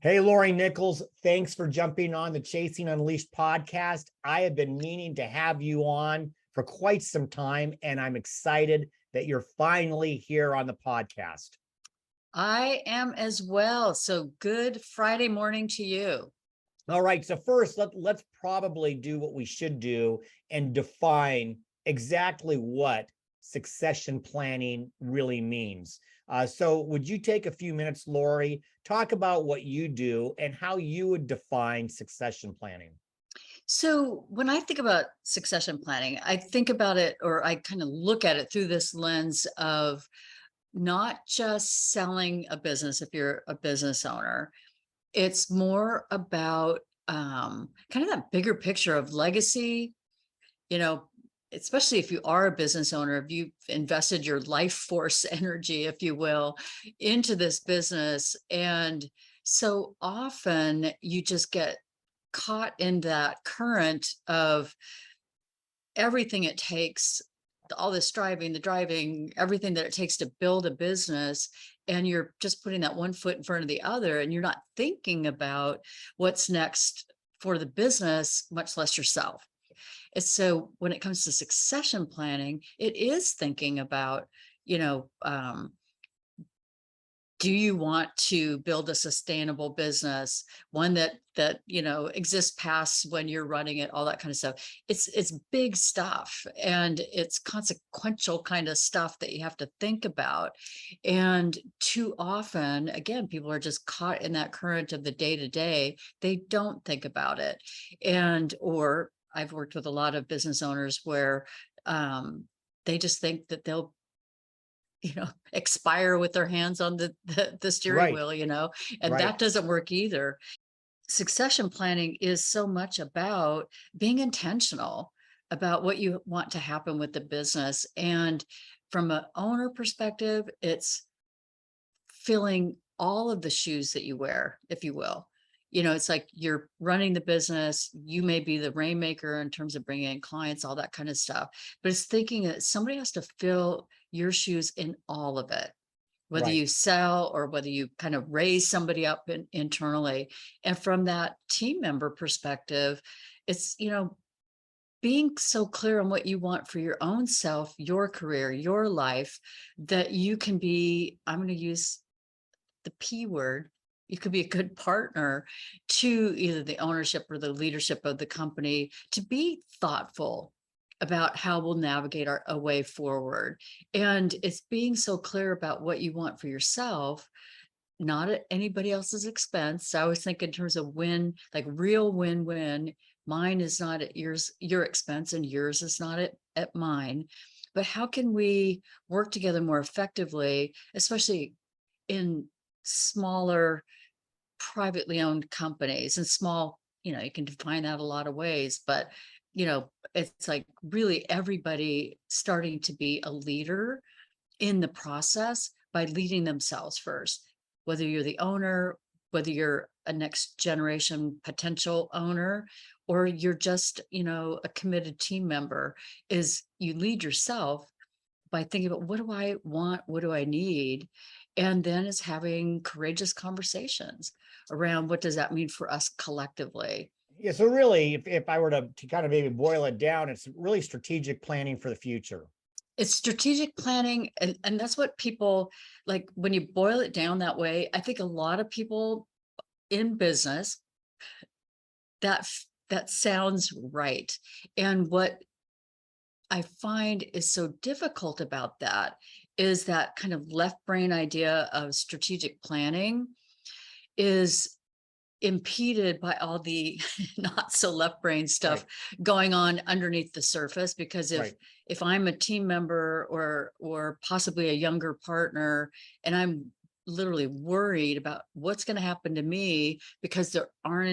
Hey, Laurie Nichols, thanks for jumping on the Chasing Unleashed podcast. I have been meaning to have you on for quite some time, and I'm excited that you're finally here on the podcast. I am as well. So good Friday morning to you. All right, so first, let's probably do what we should do and define exactly what succession planning really means. So would you take a few minutes, Laurie, talk about what you do and how you would define succession planning? So when I think about succession planning, I think about it, or I kind of look at it through this lens of not just selling a business if you're a business owner. It's more about kind of that bigger picture of legacy, you know, especially if you are a business owner, if you've invested your life force energy, if you will, into this business. And so often you just get caught in that current of everything it takes, all the striving, the driving, everything that it takes to build a business. And you're just putting that one foot in front of the other, and you're not thinking about what's next for the business, much less yourself. And so when it comes to succession planning, it is thinking about, you know, do you want to build a sustainable business, one that exists past when you're running it, all that kind of stuff. It's big stuff, and it's consequential kind of stuff that you have to think about. And too often, again, people are just caught in that current of the day to day. They don't think about it. And or I've worked with a lot of business owners where they just think that they'll expire with their hands on the steering Right, wheel, and right. that doesn't work either. Succession planning is so much about being intentional about what you want to happen with the business. And from an owner perspective, it's filling all of the shoes that you wear, if you will. It's like you're running the business. You may be the rainmaker in terms of bringing in clients, all that kind of stuff. But it's thinking that somebody has to fill your shoes in all of it, whether Right. you sell or whether you kind of raise somebody up internally. And from that team member perspective, it's, being so clear on what you want for your own self, your career, your life, that you can be, I'm going to use the P word, you could be a good partner to either the ownership or the leadership of the company to be thoughtful about how we'll navigate a way forward. And it's being so clear about what you want for yourself, not at anybody else's expense. I always think in terms of win, like real win-win. Mine is not at your expense, and yours is not at mine. But how can we work together more effectively, especially in smaller privately owned companies? And small, you can define that a lot of ways, but it's like really everybody starting to be a leader in the process by leading themselves first, whether you're the owner, whether you're a next generation potential owner, or you're just a committed team member. Is you lead yourself by thinking about, what do I want? What do I need? And then it's having courageous conversations around, what does that mean for us collectively? Yeah, so really, if I were to kind of maybe boil it down, it's really strategic planning for the future. It's strategic planning. And that's what people like when you boil it down that way. I think a lot of people in business, that sounds right. And what I find is so difficult about that is that kind of left brain idea of strategic planning is impeded by all the not so left brain stuff Right, going on underneath the surface. Because if right, if I'm a team member or possibly a younger partner, and I'm literally worried about what's going to happen to me because there aren't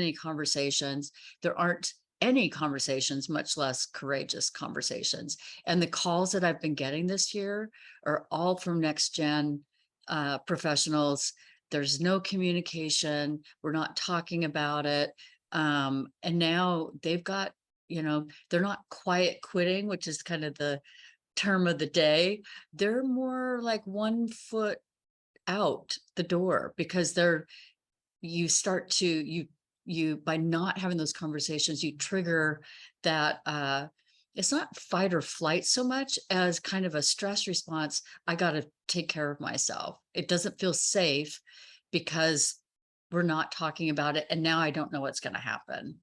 any conversations, much less courageous conversations. And the calls that I've been getting this year are all from next gen professionals. There's no communication. We're not talking about it. And now they've got, they're not quiet quitting, which is kind of the term of the day. They're more like one foot out the door because they're you start to, you by not having those conversations, you trigger that, it's not fight or flight so much as kind of a stress response. I got to take care of myself. It doesn't feel safe because we're not talking about it. And now I don't know what's going to happen.